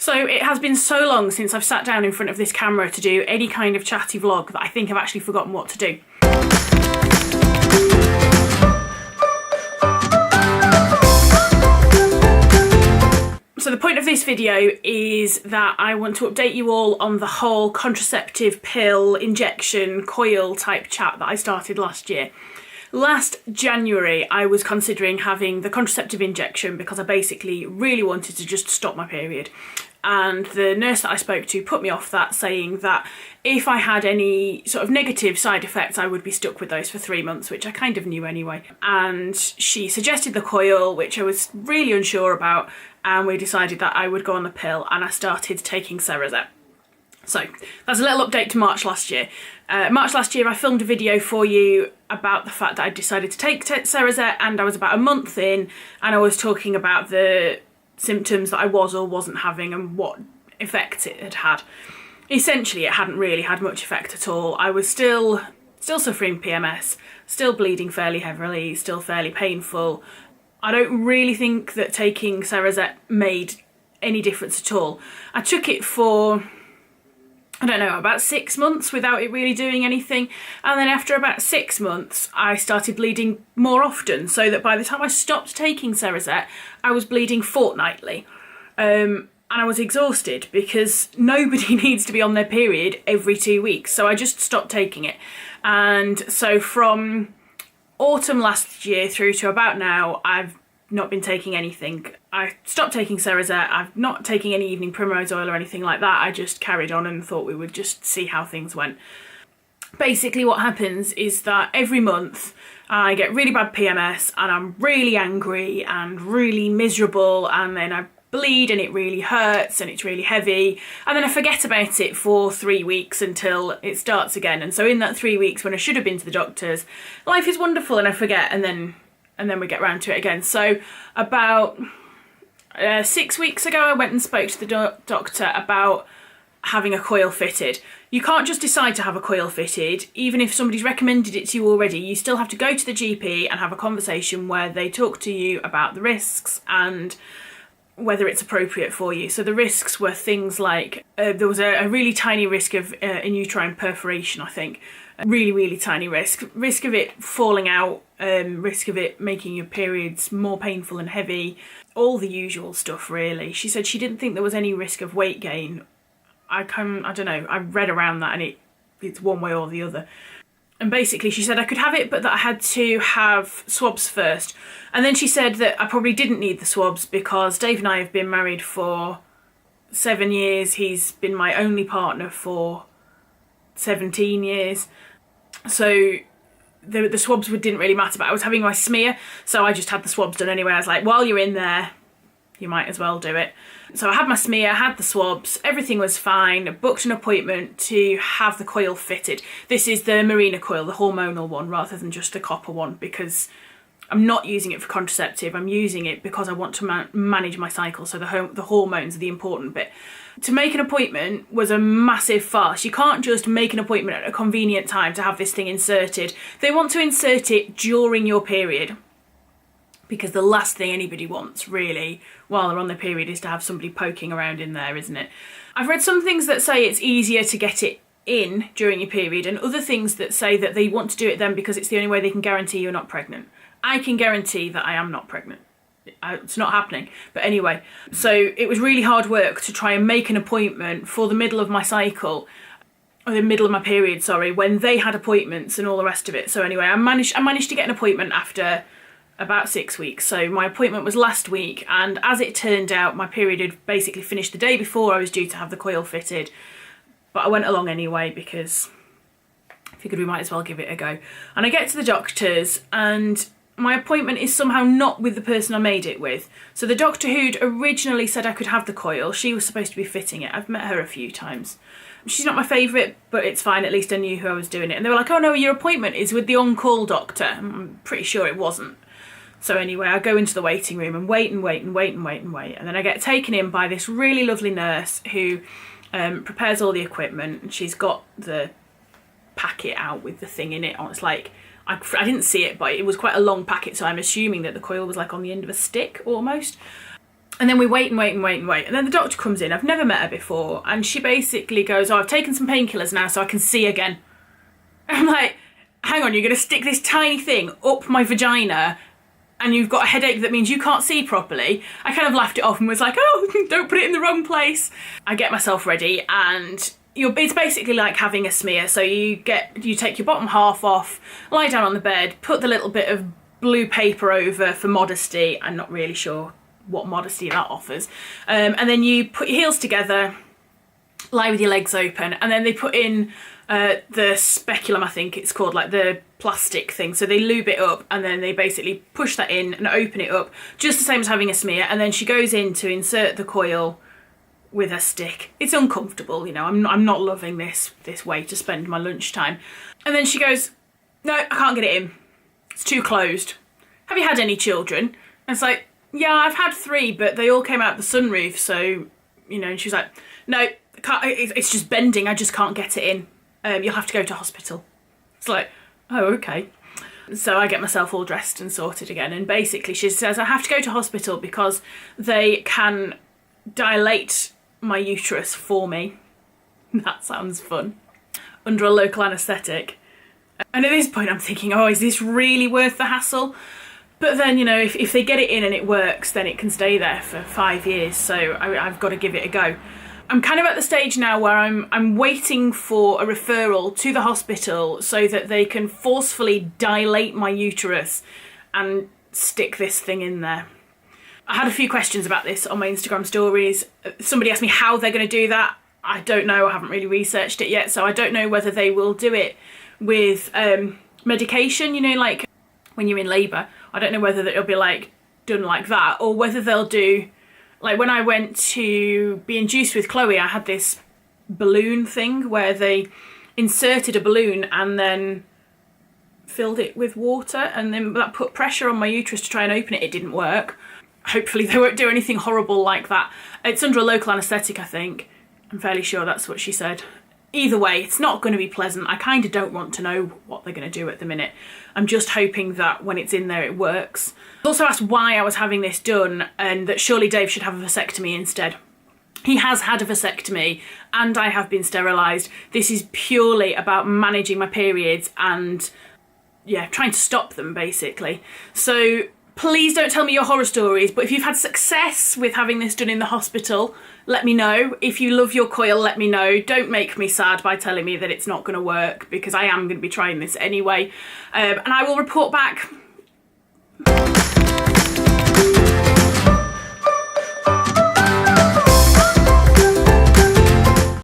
So it has been so long since I've sat down in front of this camera to do any kind of chatty vlog that I think I've actually forgotten what to do. So the point of this video is that I want to update you all on the whole contraceptive pill, injection, coil type chat that I started last year. Last January I was considering having the contraceptive injection because I basically really wanted to just stop my period. And the nurse that I spoke to put me off that, saying that if I had any sort of negative side effects I would be stuck with those for 3 months, which I kind of knew anyway. And she suggested the coil, which I was really unsure about, and we decided that I would go on the pill, and I started taking Cerazette. So that's a little update to March last year. March last year I filmed a video for you about the fact that I decided to take Cerazette, and I was about a month in, and I was talking about the symptoms that I was or wasn't having and what effects it had had. Essentially it hadn't really had much effect at all. I was still suffering PMS, still bleeding fairly heavily, still fairly painful. I don't really think that taking Cerazette made any difference at all. I took it for, I don't know, about 6 months without it really doing anything. And then after about 6 months, I started bleeding more often, so that by the time I stopped taking Cerazette, I was bleeding fortnightly. And I was exhausted because nobody needs to be on their period every 2 weeks. So I just stopped taking it. And so from autumn last year through to about now, I've not been taking anything. I stopped taking Cerazette. I've not taken any evening primrose oil or anything like that. I just carried on and thought we would just see how things went. Basically what happens is that every month I get really bad PMS and I'm really angry and really miserable, and then I bleed and it really hurts and it's really heavy, and then I forget about it for 3 weeks until it starts again. And so in that 3 weeks when I should have been to the doctors, life is wonderful and I forget, and then we get round to it again. So about 6 weeks ago I went and spoke to the doctor about having a coil fitted. You can't just decide to have a coil fitted. Even if somebody's recommended it to you already, you still have to go to the GP and have a conversation where they talk to you about the risks and whether it's appropriate for you. So the risks were things like there was a really tiny risk of in uterine perforation, I think. A really tiny risk of it falling out, risk of it making your periods more painful and heavy, all the usual stuff really. She said she didn't think there was any risk of weight gain. I don't know, I read around that and it's one way or the other. And basically she said I could have it, but that I had to have swabs first. And then she said that I probably didn't need the swabs because Dave and I have been married for 7 years. He's been my only partner for 17 years. So the swabs didn't really matter, but I was having my smear, so I just had the swabs done anyway. I was like, while you're in there, you might as well do it. So I had my smear, had the swabs, everything was fine. I booked an appointment to have the coil fitted. This is the Marina coil, the hormonal one, rather than just the copper one, because I'm not using it for contraceptive. I'm using it because I want to manage my cycle, so the hormones are the important bit. To make an appointment was a massive farce. You can't just make an appointment at a convenient time to have this thing inserted. They want to insert it during your period, because the last thing anybody wants, really, while they're on their period is to have somebody poking around in there, isn't it? I've read some things that say it's easier to get it in during your period, and other things that say that they want to do it then because it's the only way they can guarantee you're not pregnant. I can guarantee that I am not pregnant. It's not happening. But anyway, so it was really hard work to try and make an appointment for the middle of my cycle, or the middle of my period, sorry, when they had appointments and all the rest of it. So anyway, I managed to get an appointment after about 6 weeks. So my appointment was last week, and as it turned out, my period had basically finished the day before I was due to have the coil fitted. But I went along anyway because I figured we might as well give it a go. And I get to the doctor's, and my appointment is somehow not with the person I made it with. So the doctor who'd originally said I could have the coil, she was supposed to be fitting it. I've met her a few times. She's not my favourite, but it's fine, at least I knew who I was doing it. And they were like, oh no, your appointment is with the on-call doctor. I'm pretty sure it wasn't. So anyway, I go into the waiting room and wait. And then I get taken in by this really lovely nurse who prepares all the equipment. And she's got the packet out with the thing in it. It's like, I didn't see it, but it was quite a long packet, so I'm assuming that the coil was like on the end of a stick almost. And then we wait and wait and wait and wait. And then the doctor comes in. I've never met her before. And she basically goes, oh, I've taken some painkillers now so I can see again. And I'm like, hang on, you're going to stick this tiny thing up my vagina and you've got a headache that means you can't see properly? I kind of laughed it off and was like, oh, don't put it in the wrong place. I get myself ready and it's basically like having a smear. So you take your bottom half off, lie down on the bed, put the little bit of blue paper over for modesty. I'm not really sure what modesty that offers. And then you put your heels together, lie with your legs open, and then they put in the speculum, I think it's called, like the plastic thing. So they lube it up and then they basically push that in and open it up, just the same as having a smear. And then she goes in to insert the coil with a stick. It's uncomfortable, you know, I'm not loving this way to spend my lunchtime. And then she goes, no, I can't get it in. It's too closed. Have you had any children? And it's like, yeah, I've had 3, but they all came out the sunroof, so, you know, and she was like, no, it's just bending, I just can't get it in. You'll have to go to hospital. It's like, oh, okay. So I get myself all dressed and sorted again, and basically she says I have to go to hospital because they can dilate my uterus for me. That sounds fun. Under a local anaesthetic. And at this point I'm thinking, oh, is this really worth the hassle? But then, you know, if they get it in and it works, then it can stay there for 5 years. So I've got to give it a go. I'm kind of at the stage now where I'm waiting for a referral to the hospital so that they can forcefully dilate my uterus and stick this thing in there. I had a few questions about this on my Instagram stories. Somebody asked me how they're going to do that. I don't know. I haven't really researched it yet. So I don't know whether they will do it with medication, you know, like when you're in labour. I don't know whether it'll be like done like that, or whether they'll do, like when I went to be induced with Chloe, I had this balloon thing where they inserted a balloon and then filled it with water, and then that put pressure on my uterus to try and open it. It didn't work. Hopefully they won't do anything horrible like that. It's under a local anaesthetic, I think. I'm fairly sure that's what she said. Either way, it's not going to be pleasant. I kind of don't want to know what they're going to do at the minute. I'm just hoping that when it's in there, it works. I was also asked why I was having this done and that surely Dave should have a vasectomy instead. He has had a vasectomy and I have been sterilised. This is purely about managing my periods and, yeah, trying to stop them, basically. So please don't tell me your horror stories, but if you've had success with having this done in the hospital, let me know. If you love your coil, let me know. Don't make me sad by telling me that it's not going to work, because I am going to be trying this anyway. And I will report back.